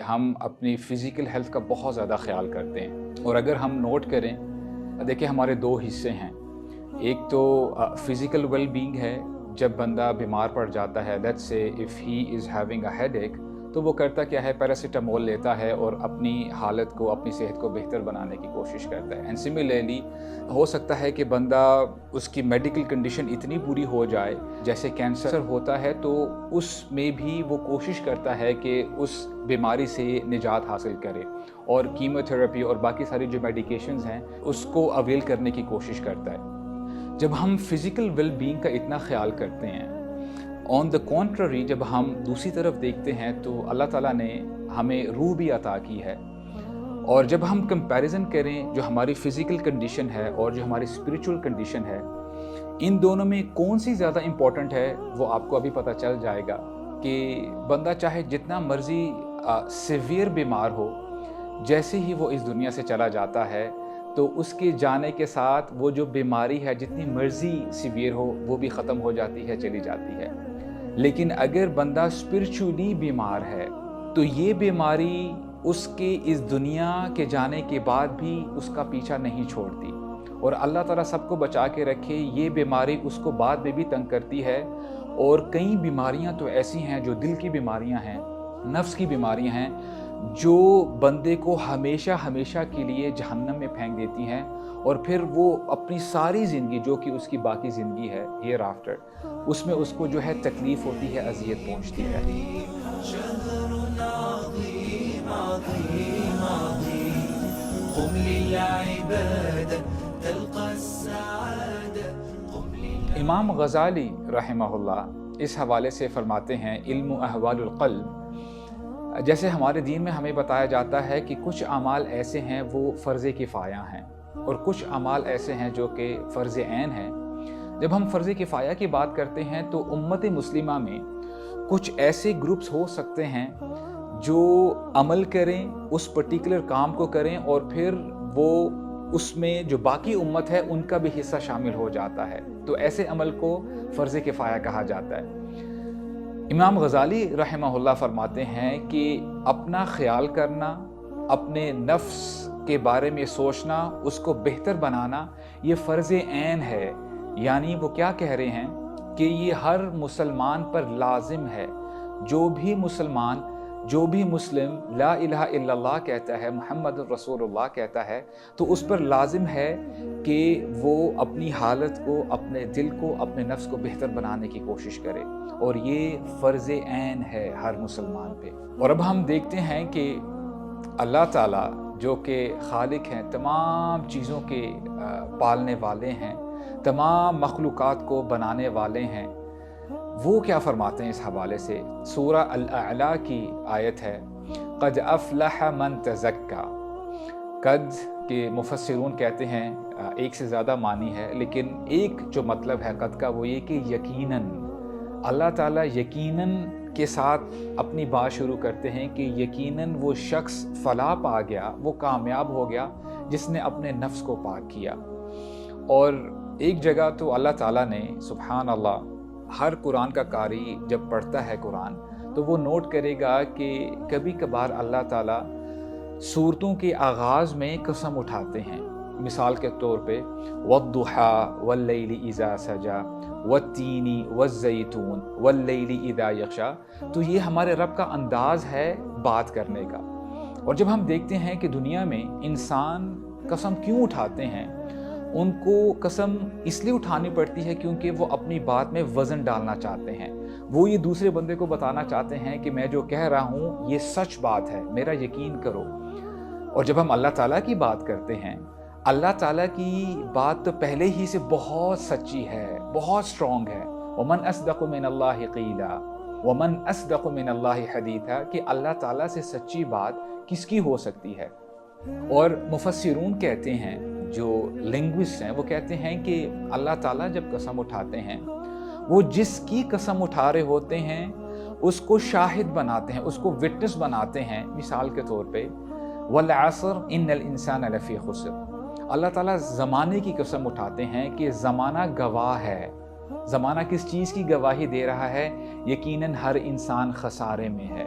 हम अपनी physical health का बहुत ज़्यादा ख़्याल करते हैं और अगर हम नोट करें, देखिए हमारे 2 हिस्से हैं। एक तो फ़िज़िकल वेल-बीइंग है, जब बंदा बीमार पड़ जाता है, let's say if he is having a headache, तो वो करता क्या है, पैरासिटामोल लेता है और अपनी हालत को, अपनी सेहत को बेहतर बनाने की कोशिश करता है। एंड सिमिलरली हो सकता है कि बंदा, उसकी मेडिकल कंडीशन इतनी बुरी हो जाए, जैसे कैंसर होता है, तो उसमें भी वो कोशिश करता है कि उस बीमारी से निजात हासिल करे और कीमोथेरेपी और बाकी सारी जो मेडिकेशंस हैं, उसको अवेल करने की कोशिश करता है। जब हम फिज़िकल वेल-बीइंग का इतना ख़्याल करते हैं, ऑन द कॉन्ट्ररी जब हम दूसरी तरफ देखते हैं तो अल्लाह ताला ने हमें रूह भी अता की है। और जब हम कंपैरिज़न करें जो हमारी फ़िज़िकल कंडीशन है और जो हमारी स्पिरिचुअल कंडीशन है, इन दोनों में कौन-सी ज़्यादा इम्पोर्टेंट है, वो आपको अभी पता चल जाएगा कि बंदा चाहे जितना मर्ज़ी सीवियर बीमार हो, जैसे ही वो इस दुनिया से चला जाता है, तो उसके जाने के साथ वो जो बीमारी है, जितनी मर्ज़ी सीवियर हो, वो भी ख़त्म हो जाती है, चली जाती है। लेकिन अगर बंदा स्पिरिचुअली बीमार है, तो ये बीमारी उसके इस दुनिया के जाने के बाद भी उसका पीछा नहीं छोड़ती और अल्लाह ताला सबको बचा के रखे, ये बीमारी उसको बाद में भी तंग करती है। और कई बीमारियां तो ऐसी हैं जो दिल की बीमारियां हैं, नफ्स की बीमारियां हैं, जो बंदे को हमेशा हमेशा के लिए जहन्नम में फेंक देती हैं और फिर वो अपनी सारी ज़िंदगी, जो कि उसकी बाकी ज़िंदगी है हियर आफ्टर, उसमें उसको जो है तकलीफ़ होती है, अज़ियत पहुँचती है। इमाम गज़ाली रहमहुल्लाह इस हवाले से फ़रमाते हैं, इल्मु अहवालुल क़ल्ब, जैसे हमारे दीन में हमें बताया जाता है कि कुछ अमाल ऐसे हैं वो फ़र्ज़ किफ़ाया हैं और कुछ अमाल ऐसे हैं जो कि फ़र्ज़ ऐन हैं। जब हम फ़र्ज़ किफ़ाया की बात करते हैं तो उम्मत मुस्लिमा में कुछ ऐसे ग्रुप्स हो सकते हैं जो अमल करें, उस पर्टिकुलर काम को करें और फिर वो उसमें जो बाकी उम्मत है उनका भी हिस्सा शामिल हो जाता है, तो ऐसे अमल को फ़र्ज़ किफ़ाया कहा जाता है। इमाम गज़ाली रहमहुल्लाह फरमाते हैं कि अपना ख़्याल करना, अपने नफ्स के बारे में सोचना, उसको बेहतर बनाना, ये फ़र्ज़ ऐन है। यानी वो क्या कह रहे हैं कि ये हर मुसलमान पर लाज़िम है। जो भी मुस्लिम ला इलाहा इल्लल्लाह कहता है, मुहम्मदुर रसूलुल्लाह कहता है, तो उस पर लाज़िम है कि वो अपनी हालत को, अपने दिल को, अपने नफ्स को बेहतर बनाने की कोशिश करे और ये फ़र्ज़ ऐन है हर मुसलमान पे। और अब हम देखते हैं कि अल्लाह ताला जो कि खालिक हैं, तमाम चीज़ों के पालने वाले हैं, तमाम मखलूक़ात को बनाने वाले हैं, वो क्या फ़रमाते हैं इस हवाले से। सूरा अल-अअला की आयत है, क़द अफ़लह मन तज़क्का। क़द के मुफ़स्सिरून कहते हैं एक से ज़्यादा मानी है, लेकिन एक जो मतलब है क़द का वो ये कि यकीनन, अल्लाह ताला यकीनन के साथ अपनी बात शुरू करते हैं कि यकीनन वो शख्स फ़लाह पा गया, वो कामयाब हो गया जिसने अपने नफ्स को पाक किया। और एक जगह तो अल्लाह ताला ने, सुब्हान अल्लाह, हर कुरान का कारी जब पढ़ता है कुरान तो वो नोट करेगा कि कभी कभार अल्लाह ताला सूरतों के आगाज़ में कसम उठाते हैं। मिसाल के तौर पे वद्दुहा वल्लैलि इज़ा सजा वत्तीनी वज़्ज़ैतून वल्लैलि इज़ा यग़शा, तो ये हमारे रब का अंदाज़ है बात करने का। और जब हम देखते हैं कि दुनिया में इंसान कसम क्यों उठाते हैं, उनको कसम इसलिए उठानी पड़ती है क्योंकि वो अपनी बात में वज़न डालना चाहते हैं। वो ये दूसरे बंदे को बताना चाहते हैं कि मैं जो कह रहा हूँ ये सच बात है, मेरा यकीन करो। और जब हम अल्लाह ताला की बात करते हैं, अल्लाह ताला की बात तो पहले ही से बहुत सच्ची है, बहुत स्ट्रॉन्ग है। वमन अस्दक़ु मिनल्लाहि क़ीला वमन अस्दक़ु मिनल्लाहि हदीथा, कि अल्लाह ताला से सच्ची बात किसकी हो सकती है। और मुफस्सिरून कहते हैं, जो लिंग्विस्ट हैं, वो कहते हैं कि अल्लाह ताला जब कसम उठाते हैं, वो जिसकी कसम उठा रहे होते हैं उसको शाहिद बनाते हैं, उसको विटनेस बनाते हैं। मिसाल के तौर पे वल असर इन्नल इंसान लफ़ी खुस्र, अल्लाह ताला ज़माने की कसम उठाते हैं कि ज़माना गवाह है। ज़माना किस चीज़ की गवाही दे रहा है? यकीनन हर इंसान खसारे में है।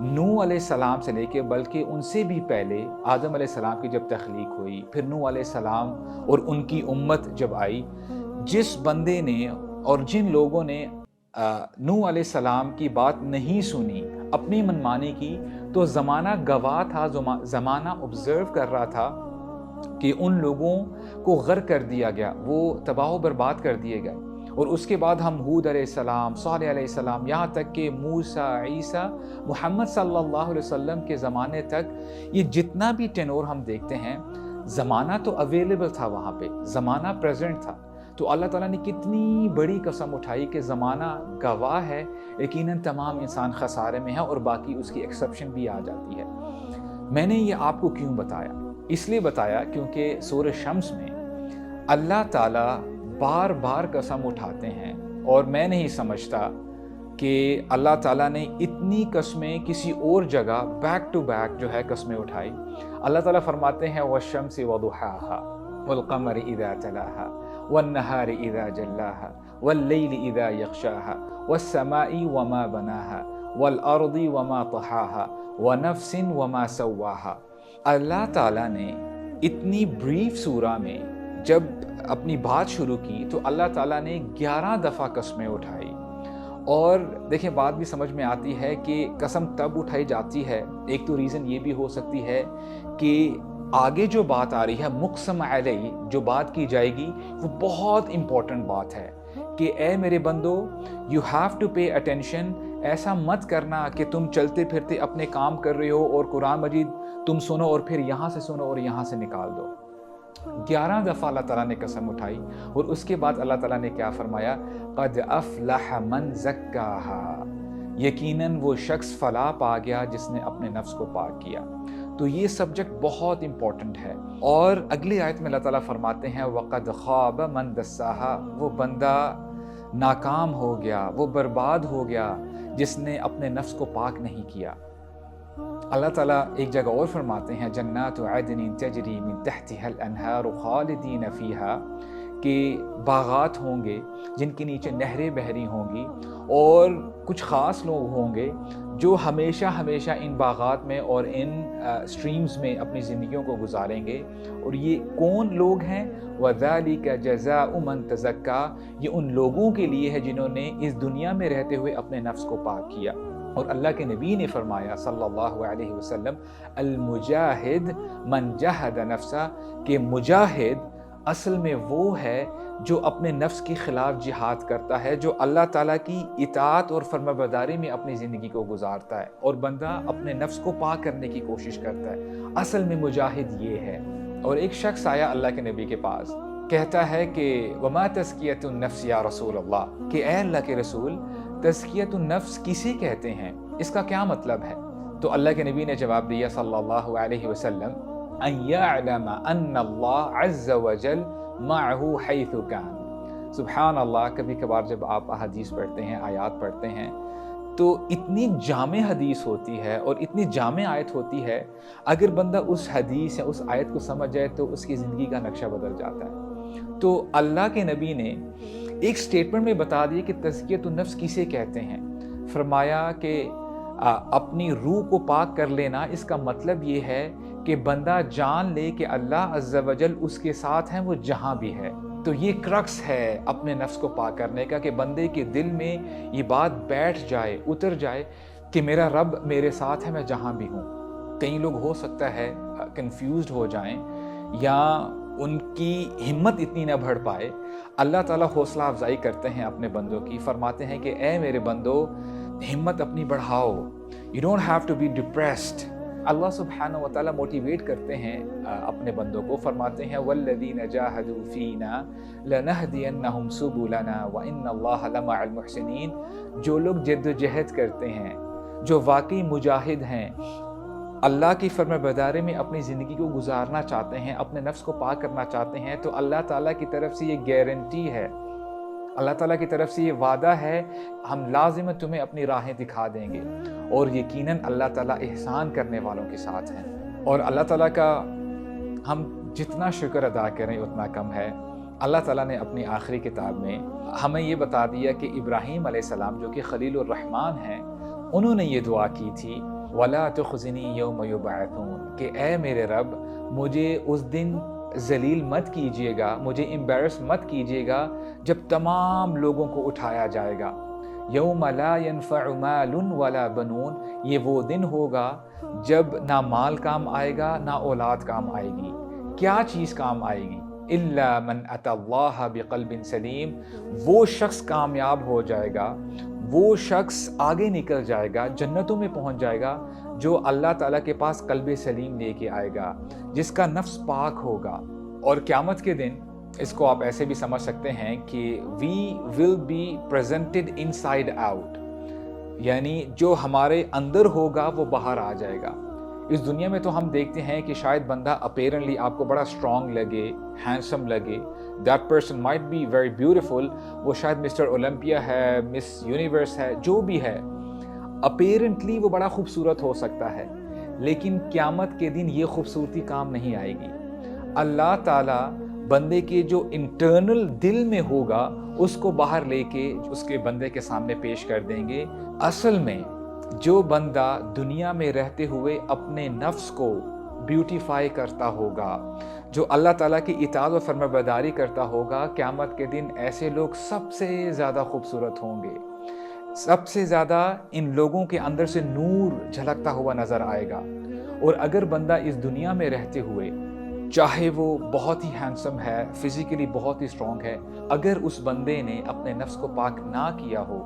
नूह अलैहिस्सलाम से लेके बल्कि उनसे भी पहले आदम अलैहिस्सलाम की जब तख्लीक हुई, फिर नूह अलैहिस्सलाम और उनकी उम्मत जब आई, जिस बंदे ने और जिन लोगों ने नूह अलैहिस्सलाम की बात नहीं सुनी, अपनी मनमानी की, तो ज़माना गवाह था, ज़माना ऑब्ज़र्व कर रहा था कि उन लोगों को गर्क कर दिया गया, वो तबाह व बर्बाद कर दिए गए। और उसके बाद हम हूद अलैहिस्सलाम, सालेह अलैहिस्सलाम, यहाँ तक कि मूसा, ईसा, मोहम्मद सल्लल्लाहु अलैहि वसल्लम के ज़माने तक ये जितना भी टेनोर हम देखते हैं, ज़माना तो अवेलेबल था वहाँ पे, ज़माना प्रेजेंट था। तो अल्लाह ताला ने कितनी बड़ी कसम उठाई कि ज़माना गवाह है, यकीनन तमाम इंसान खसारे में है और बाकी उसकी एक्सेप्शन भी आ जाती है। मैंने ये आपको क्यों बताया? इसलिए बताया क्योंकि सूरह शम्स में अल्लाह ताला बार बार कसम उठाते हैं और मैं नहीं समझता कि अल्लाह ताला ने इतनी कस्में किसी और जगह बैक टू बैक जो है कस्में उठाई। अल्लाह ताला फरमाते हैं वश्शम्सि वदुहाहा वल्क़मरि इज़ा तलाहा वन्नहारि इज़ा जल्लाहा वल्लैलि इज़ा यग़शाहा वस्समाई वमा बनाहा वल्अर्दि वमा तहाहा वनफ्सिन वमा सव्वाहा। अल्लाह ताला ने इतनी ब्रीफ सूरा में जब अपनी बात शुरू की तो अल्लाह ताला ने 11 दफ़ा कस्में उठाई। और देखें, बात भी समझ में आती है कि कसम तब उठाई जाती है, एक तो रीज़न ये भी हो सकती है कि आगे जो बात आ रही है, मुक़सम अलैहि जो बात की जाएगी, वो बहुत इम्पॉर्टेंट बात है कि ए मेरे बंदो, you have to pay attention. ऐसा मत करना कि तुम चलते फिरते अपने काम कर रहे हो और कुरान मजीद तुम सुनो और फिर यहाँ से सुनो और यहाँ से निकाल दो। 11 दफ़ा अल्लाह ताला ने कसम उठाई और उसके बाद अल्लाह ताला ने क्या फरमाया? क़द अफ़लह मन ज़क्काहा, यकीनन वो शख्स फलाह पा गया जिसने अपने नफ्स को पाक किया। तो ये सब्जेक्ट बहुत इंपॉर्टेंट है। और अगली आयत में अल्लाह ताला फरमाते हैं वक़द ख़ाब मन दस्साहा, वो बंदा नाकाम हो गया, वो बर्बाद हो गया जिसने अपने नफ्स को पाक नहीं किया। अल्लाह ताला एक जगह और फरमाते हैं जन्नातु अदनिन तजरी मिन तहतिहल अनहार खालिदीन फ़ीहा, कि बागात होंगे जिनके नीचे नहरें बहरी होंगी और कुछ ख़ास लोग होंगे जो हमेशा हमेशा इन बागात में और इन स्ट्रीम्स में अपनी ज़िंदगियों को गुजारेंगे। और ये कौन लोग हैं? वज़ालिका जज़ाउ मन तज़क्का, ये उन लोगों के लिए है जिन्होंने इस दुनिया में रहते हुए अपने नफ्स को पाक किया। और अल्लाह के नबी ने फरमाया सल्लल्लाहु अलैहि वसल्लम, अल मुजाहिद मन जहद नफ्सा, के मुजाहिद असल में वो है जो अपने नफ्स के ख़िलाफ़ जिहाद करता है, जो अल्लाह ताला की इताअत और फरमाबरदारी में अपनी ज़िंदगी को गुजारता है और बंदा अपने नफ्स को पाक करने की कोशिश करता है। असल में मुजाहिद ये है। और एक शख्स आया अल्लाह के नबी के पास, कहता है कि वमा तज़कियतुन नफ्स या रसूल अल्लाह, कि ए अल्लाह के रसूल, तज़कियतुन नफ्स किसे कहते हैं, इसका क्या मतलब है? तो अल्लाह के नबी ने जवाब दिया सल्लल्लाहु अलैहि वसल्लम, अन यअलम अन्न अल्लाह अज़्ज़ व जल मअहू हैथु कान। सुभान अल्लाह, कभी कभार जब आप हदीस पढ़ते हैं, आयात पढ़ते हैं, तो इतनी जामे हदीस होती है और इतनी जामे आयत होती है, अगर बंदा उस हदीस या उस आयत को समझ जाए तो उसकी ज़िंदगी का नक्शा बदल जाता है। तो अल्लाह के नबी ने एक स्टेटमेंट में बता दिया कि तज़कियतुन नफ्स किसे कहते हैं। फरमाया कि अपनी रूह को पाक कर लेना, इसका मतलब ये है कि बंदा जान ले कि अल्लाह अज़्ज़ व जल उसके साथ हैं, वो जहाँ भी है। तो ये क्रक्स है अपने नफ्स को पाक करने का, कि बंदे के दिल में ये बात बैठ जाए, उतर जाए कि मेरा रब मेरे साथ है, मैं जहाँ भी हूँ। कई लोग हो सकता है कंफ्यूज्ड हो जाएं या उनकी हिम्मत इतनी ना बढ़ पाए। अल्लाह ताला हौसला अफजाई करते हैं अपने बंदों की, फरमाते हैं कि ए मेरे बंदो, हिम्मत अपनी बढ़ाओ, you don't have to be depressed. Allah सुब्हानहु व तआला मोटिवेट करते हैं अपने बंदों को, फरमाते हैं वल्लज़ीना जाहदू फ़ीना लनहदियन्नहुम सुबुलना व इन्नल्लाहा लमअल मुहसिनीन। जो लोग जद्दोजहद करते हैं, जो वाकई मुजाहिद हैं, अल्लाह की फरमाबरदारी में अपनी ज़िंदगी को गुजारना चाहते हैं, अपने नफ्स को पाक करना चाहते हैं, तो अल्लाह ताला की तरफ से ये गारंटी है, अल्लाह ताला की तरफ से ये वादा है, हम लाज़िम तुम्हें अपनी राहें दिखा देंगे और यकीनन अल्लाह ताला एहसान करने वालों के साथ हैं। और अल्लाह ताला का हम जितना शुक्र अदा करें उतना कम है। अल्लाह ताला ने अपनी आखिरी किताब में हमें ये बता दिया कि इब्राहीम अलैहिस्सलाम जो कि खलीलुर रहमान हैं, उन्होंने ये दुआ की थी ولا تخزنی یوم یبعثون، کہ اے میرے رب مجھے اس دن ذلیل مت کیجیے گا، مجھے امبیرس مت کیجیے گا جب تمام لوگوں کو اٹھایا جائے گا۔ یوم لا ینفع مال ولا بنون، یہ وہ دن ہوگا جب نہ مال کام آئے گا نہ اولاد کام آئے گی۔ کیا چیز کام آئے گی؟ الا من اتی اللہ بقلب سلیم، وہ شخص کامیاب ہو جائے گا، وہ شخص آگے نکل جائے گا، جنتوں میں پہنچ جائے گا، جو اللہ تعالیٰ کے پاس قلب سلیم لے کے آئے گا، جس کا نفس پاک ہوگا۔ اور قیامت کے دن اس کو آپ ایسے بھی سمجھ سکتے ہیں کہ we will be presented inside out، یعنی جو ہمارے اندر ہوگا وہ باہر آ جائے گا۔ اس دنیا میں تو ہم دیکھتے ہیں کہ شاید بندہ اپیرنٹلی آپ کو بڑا اسٹرانگ لگے، ہینڈسم لگے، that person might be very beautiful, وہ شاید مسٹر اولمپیا ہے، مس یونیورس ہے، جو بھی ہے، اپیرنٹلی وہ بڑا خوبصورت ہو سکتا ہے، لیکن قیامت کے دن یہ خوبصورتی کام نہیں آئے گی۔ اللہ تعالیٰ بندے کے جو انٹرنل دل میں ہوگا اس کو باہر لے کے اس کے بندے کے سامنے پیش کر دیں گے۔ اصل میں جو بندہ دنیا میں رہتے ہوئے اپنے نفس کو بیوٹیفائی کرتا ہوگا، جو اللہ تعالیٰ کی اطاعت و فرمانبرداری کرتا ہوگا، قیامت کے دن ایسے لوگ سب سے زیادہ خوبصورت ہوں گے، سب سے زیادہ ان لوگوں کے اندر سے نور جھلکتا ہوا نظر آئے گا۔ اور اگر بندہ اس دنیا میں رہتے ہوئے چاہے وہ بہت ہی ہینڈسم ہے، فزیکلی بہت ہی اسٹرانگ ہے، اگر اس بندے نے اپنے نفس کو پاک نہ کیا ہو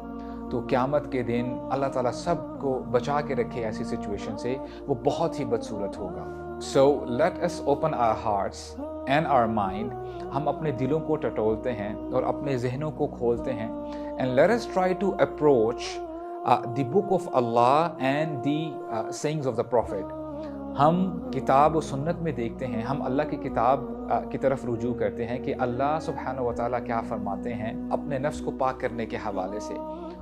تو قیامت کے دن اللہ تعالیٰ سب کو بچا کے رکھے ایسی سچویشن سے، وہ بہت ہی بدصورت ہوگا۔ So let us open our hearts and our mind، ہم اپنے دلوں کو ٹٹولتے ہیں اور اپنے ذہنوں کو کھولتے ہیں، and let us try to approach the book of Allah and the sayings of the Prophet۔ ہم کتاب و سنت میں دیکھتے ہیں، ہم اللہ کی کتاب کی طرف رجوع کرتے ہیں کہ اللہ سبحانہ و تعالیٰ کیا فرماتے ہیں اپنے نفس کو پاک کرنے کے حوالے سے،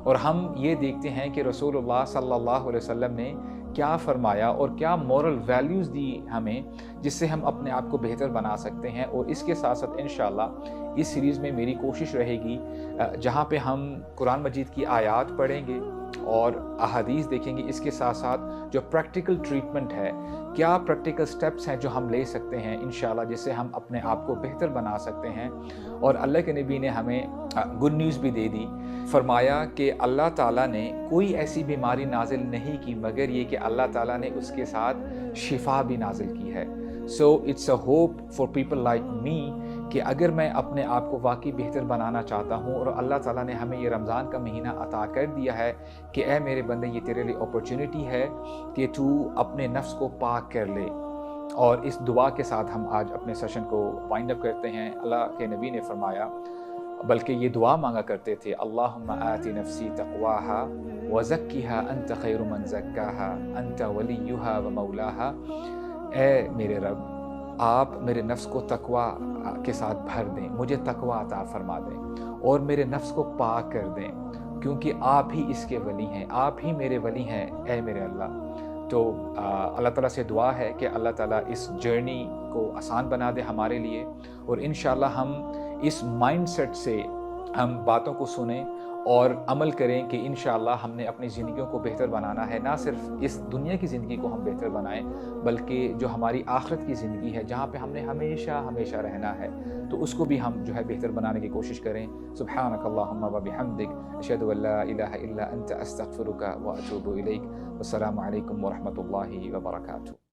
اور ہم یہ دیکھتے ہیں کہ رسول اللہ صلی اللہ علیہ وسلم نے کیا فرمایا اور کیا مورل ویلیوز دی ہمیں، جس سے ہم اپنے آپ کو بہتر بنا سکتے ہیں۔ اور اس کے ساتھ ساتھ انشاءاللہ اس سیریز میں میری کوشش رہے گی جہاں پہ ہم قرآن مجید کی آیات پڑھیں گے اور احادیث دیکھیں گے، اس کے ساتھ ساتھ جو پریکٹیکل ٹریٹمنٹ ہے، کیا پریکٹیکل سٹیپس ہیں جو ہم لے سکتے ہیں انشاءاللہ، جس سے ہم اپنے آپ کو بہتر بنا سکتے ہیں۔ اور اللہ کے نبی نے ہمیں گڈ نیوز بھی دے دی، فرمایا کہ اللہ تعالیٰ نے کوئی ایسی بیماری نازل نہیں کی مگر یہ کہ اللہ تعالیٰ نے اس کے ساتھ شفا بھی نازل کی ہے۔ So it's a hope for people like me کہ اگر میں اپنے آپ کو واقعی بہتر بنانا چاہتا ہوں، اور اللہ تعالیٰ نے ہمیں یہ رمضان کا مہینہ عطا کر دیا ہے کہ اے میرے بندے یہ تیرے لیے اپرچونٹی ہے کہ تو اپنے نفس کو پاک کر لے۔ اور اس دعا کے ساتھ ہم آج اپنے سیشن کو وائنڈ اپ کرتے ہیں۔ اللہ کے نبی نے فرمایا، بلکہ یہ دعا مانگا کرتے تھے، اللہم آت نفسی تقواہا وزکیہا انت خیر من زکاہا انت ولیہا ومولاہا، اے میرے رب آپ میرے نفس کو تقوی کے ساتھ بھر دیں، مجھے تقوی عطا فرما دیں اور میرے نفس کو پاک کر دیں، کیونکہ آپ ہی اس کے ولی ہیں، آپ ہی میرے ولی ہیں اے میرے اللہ۔ تو اللہ تعالیٰ سے دعا ہے کہ اللہ تعالیٰ اس جرنی کو آسان بنا دے ہمارے لیے، اور انشاءاللہ ہم اس مائنڈ سیٹ سے ہم باتوں کو سنیں اور عمل کریں کہ انشاءاللہ ہم نے اپنی زندگیوں کو بہتر بنانا ہے، نہ صرف اس دنیا کی زندگی کو ہم بہتر بنائیں بلکہ جو ہماری آخرت کی زندگی ہے جہاں پہ ہم نے ہمیشہ ہمیشہ رہنا ہے، تو اس کو بھی ہم جو ہے بہتر بنانے کی کوشش کریں۔ سبحانک اللہم و بحمدک، اشہد ان لا الہ الا انت، استغفرک و اتوب الیک۔ والسلام علیکم ورحمۃ اللہ وبرکاتہ۔